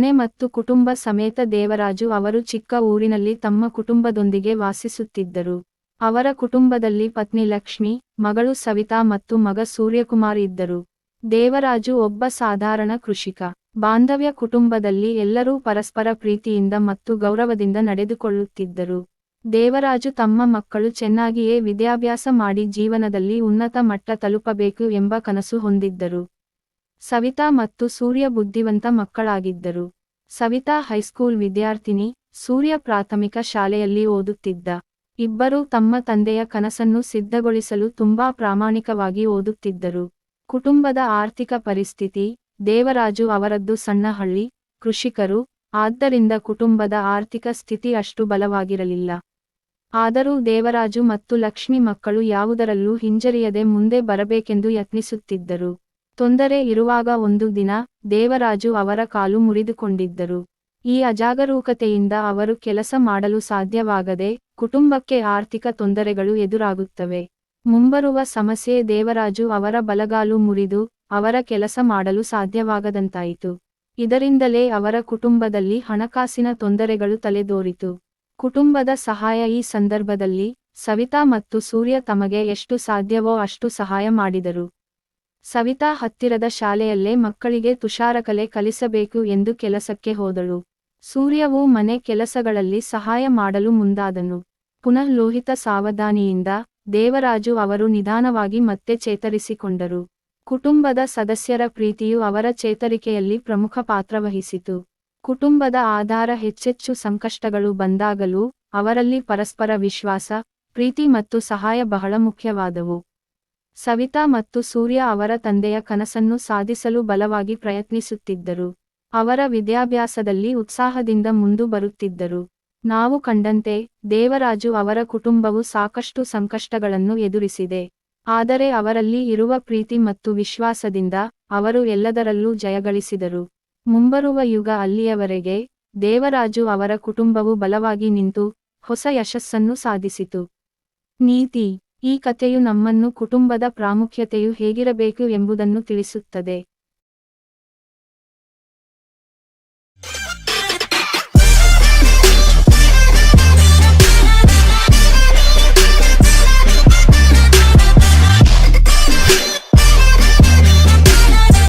ಮನೆ ಮತ್ತು ಕುಟುಂಬ ಸಮೇತ ದೇವರಾಜು ಅವರು ಚಿಕ್ಕ ಊರಿನಲ್ಲಿ ತಮ್ಮ ಕುಟುಂಬದೊಂದಿಗೆ ವಾಸಿಸುತ್ತಿದ್ದರು. ಅವರ ಕುಟುಂಬದಲ್ಲಿ ಪತ್ನಿ ಲಕ್ಷ್ಮಿ, ಮಗಳು ಸವಿತಾ ಮತ್ತು ಮಗ ಸೂರ್ಯಕುಮಾರ್ ಇದ್ದರು. ದೇವರಾಜು ಒಬ್ಬ ಸಾಧಾರಣ ಕೃಷಿಕ. ಬಾಂಧವ್ಯ ಕುಟುಂಬದಲ್ಲಿ ಎಲ್ಲರೂ ಪರಸ್ಪರ ಪ್ರೀತಿಯಿಂದ ಮತ್ತು ಗೌರವದಿಂದ ನಡೆದುಕೊಳ್ಳುತ್ತಿದ್ದರು. ದೇವರಾಜು ತಮ್ಮ ಮಕ್ಕಳು ಚೆನ್ನಾಗಿಯೇ ವಿದ್ಯಾಭ್ಯಾಸ ಮಾಡಿ ಜೀವನದಲ್ಲಿ ಉನ್ನತ ಮಟ್ಟ ತಲುಪಬೇಕು ಎಂಬ ಕನಸು ಹೊಂದಿದ್ದರು. ಸವಿತಾ ಮತ್ತು ಸೂರ್ಯ ಬುದ್ಧಿವಂತ ಮಕ್ಕಳಾಗಿದ್ದರು. ಸವಿತಾ ಹೈಸ್ಕೂಲ್ ವಿದ್ಯಾರ್ಥಿನಿ, ಸೂರ್ಯ ಪ್ರಾಥಮಿಕ ಶಾಲೆಯಲ್ಲಿ ಓದುತ್ತಿದ್ದ. ಇಬ್ಬರೂ ತಮ್ಮ ತಂದೆಯ ಕನಸನ್ನು ಸಿದ್ಧಗೊಳಿಸಲು ತುಂಬಾ ಪ್ರಾಮಾಣಿಕವಾಗಿ ಓದುತ್ತಿದ್ದರು. ಕುಟುಂಬದ ಆರ್ಥಿಕ ಪರಿಸ್ಥಿತಿ: ದೇವರಾಜು ಅವರದ್ದು ಸಣ್ಣ ಹಳ್ಳಿ, ಕೃಷಿಕರು, ಆದ್ದರಿಂದ ಕುಟುಂಬದ ಆರ್ಥಿಕ ಸ್ಥಿತಿ ಅಷ್ಟು ಬಲವಾಗಿರಲಿಲ್ಲ. ಆದರೂ ದೇವರಾಜು ಮತ್ತು ಲಕ್ಷ್ಮಿ ಮಕ್ಕಳು ಯಾವುದರಲ್ಲೂ ಹಿಂಜರಿಯದೆ ಮುಂದೆ ಬರಬೇಕೆಂದು ಯತ್ನಿಸುತ್ತಿದ್ದರು. ತೊಂದರೆ ಇರುವಾಗ ಒಂದು ದಿನ, ದೇವರಾಜು ಅವರ ಕಾಲು ಮುರಿದುಕೊಂಡಿದ್ದರು. ಈ ಅಜಾಗರೂಕತೆಯಿಂದ ಅವರು ಕೆಲಸ ಮಾಡಲು ಸಾಧ್ಯವಾಗದೆ, ಕುಟುಂಬಕ್ಕೆ ಆರ್ಥಿಕ ತೊಂದರೆಗಳು ಎದುರಾಗುತ್ತವೆ. ಮುಂಬರುವ ಸಮಸ್ಯೆ ದೇವರಾಜು ಅವರ ಬಲಗಾಲು ಮುರಿದು, ಅವರ ಕೆಲಸ ಮಾಡಲು ಸಾಧ್ಯವಾಗದಂತಾಯಿತು. ಇದರಿಂದಲೇ ಅವರ ಕುಟುಂಬದಲ್ಲಿ ಹಣಕಾಸಿನ ತೊಂದರೆಗಳು ತಲೆದೋರಿತು. ಕುಟುಂಬದ ಸಹಾಯ: ಈ ಸಂದರ್ಭದಲ್ಲಿ, ಸವಿತಾ ಮತ್ತು ಸೂರ್ಯ ತಮಗೆ ಎಷ್ಟು ಸಾಧ್ಯವೋ ಅಷ್ಟು ಸಹಾಯ ಮಾಡಿದರು. ಸವಿತಾ ಹತ್ತಿರದ ಶಾಲೆಯಲ್ಲೇ ಮಕ್ಕಳಿಗೆ ತುಷಾರಕಲೆ ಕಲಿಸಬೇಕು ಎಂದು ಕೆಲಸಕ್ಕೆ ಹೋದಳು. ಸೂರ್ಯವು ಮನೆ ಕೆಲಸಗಳಲ್ಲಿ ಸಹಾಯ ಮಾಡಲು ಮುಂದಾದನು. ಪುನಃ ಲೋಹಿತ ಸಾವಧಾನಿಯಿಂದ, ದೇವರಾಜು ಅವರು ನಿಧಾನವಾಗಿ ಮತ್ತೆ ಚೇತರಿಸಿಕೊಂಡರು. ಕುಟುಂಬದ ಸದಸ್ಯರ ಪ್ರೀತಿಯು ಅವರ ಚೇತರಿಕೆಯಲ್ಲಿ ಪ್ರಮುಖ ಪಾತ್ರ ವಹಿಸಿತು. ಕುಟುಂಬದ ಆಧಾರ: ಹೆಚ್ಚೆಚ್ಚು ಸಂಕಷ್ಟಗಳು ಬಂದಾಗಲೂ, ಅವರಲ್ಲಿ ಪರಸ್ಪರ ವಿಶ್ವಾಸ, ಪ್ರೀತಿ ಮತ್ತು ಸಹಾಯ ಬಹಳ ಮುಖ್ಯವಾದವು. ಸವಿತಾ ಮತ್ತು ಸೂರ್ಯ ಅವರ ತಂದೆಯ ಕನಸನ್ನು ಸಾಧಿಸಲು ಬಲವಾಗಿ ಪ್ರಯತ್ನಿಸುತ್ತಿದ್ದರು. ಅವರ ವಿದ್ಯಾಭ್ಯಾಸದಲ್ಲಿ ಉತ್ಸಾಹದಿಂದ ಮುಂದು ಬರುತ್ತಿದ್ದರು. ನಾವು ಕಂಡಂತೆ, ದೇವರಾಜು ಅವರ ಕುಟುಂಬವು ಸಾಕಷ್ಟು ಸಂಕಷ್ಟಗಳನ್ನು ಎದುರಿಸಿದೆ. ಆದರೆ ಅವರಲ್ಲಿ ಇರುವ ಪ್ರೀತಿ ಮತ್ತು ವಿಶ್ವಾಸದಿಂದ, ಅವರು ಎಲ್ಲದರಲ್ಲೂ ಜಯಗಳಿಸಿದರು. ಮುಂಬರುವ ಯುಗ: ಅಲ್ಲಿಯವರೆಗೆ, ದೇವರಾಜು ಅವರ ಕುಟುಂಬವು ಬಲವಾಗಿ ನಿಂತು, ಹೊಸ ಯಶಸ್ಸನ್ನು ಸಾಧಿಸಿತು. ನೀತಿ: ಈ ಕಥೆಯು ನಮ್ಮನ್ನು ಕುಟುಂಬದ ಪ್ರಾಮುಖ್ಯತೆಯು ಹೇಗಿರಬೇಕು ಎಂಬುದನ್ನು ತಿಳಿಸುತ್ತದೆ.